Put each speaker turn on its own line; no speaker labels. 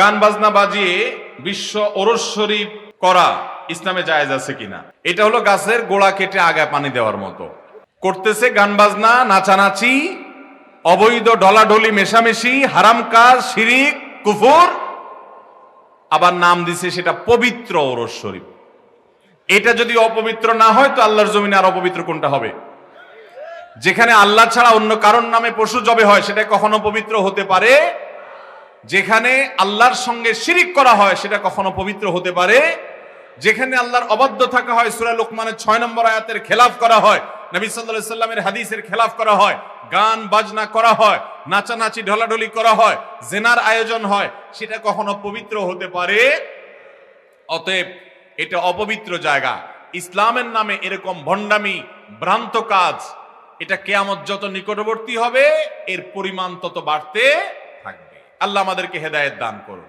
গান বাজনা বাজিয়ে বিশ্ব ওরস শরীফ করা ইসলামে জায়েজ আছে কিনা? এটা হলো গাছের গোড়া কেটে আগায় পানি দেওয়ার মতো। করতেছে গান বাজনা, নাচানাচি, অবৈধ ঢলাঢলি, মেশামেশি, হারাম কাজ, শিরিক, কুফর, আবার নাম দিছে সেটা পবিত্র ওরস শরীফ। এটা যদি অপবিত্র না হয় তো আল্লাহর জমিনে আর অপবিত্র কোনটা হবে? যেখানে আল্লাহ ছাড়া অন্য কারোর নামে পশু জবে হয় সেটা কখনো পবিত্র হতে পারে? যেখানে আল্লাহর সঙ্গে শিরিক করা হয় সেটা কখনো পবিত্র হতে পারে? যেখানে আল্লাহর অবাধ্য থাকা হয়, সূরা লোকমানের 6 নম্বর আয়াতের খেলাফ করা হয়, নবী সাল্লাল্লাহু আলাইহি সাল্লামের হাদিসের খেলাফ করা হয়, গান বাজনা করা হয়, নাচানাচি ঢলাঢলি করা হয়, জিনার আয়োজন হয়, সেটা কখনো পবিত্র হতে পারে? অতএব এটা অপবিত্র জায়গা। ইসলামের নামে এরকম ভণ্ডামি, ভ্রান্ত কাজ, এটা কিয়ামত যত নিকটবর্তী হবে এর পরিমাণ তত বাড়তে থাকবে। আল্লাহ আমাদেরকে হেদায়েত দান করুন।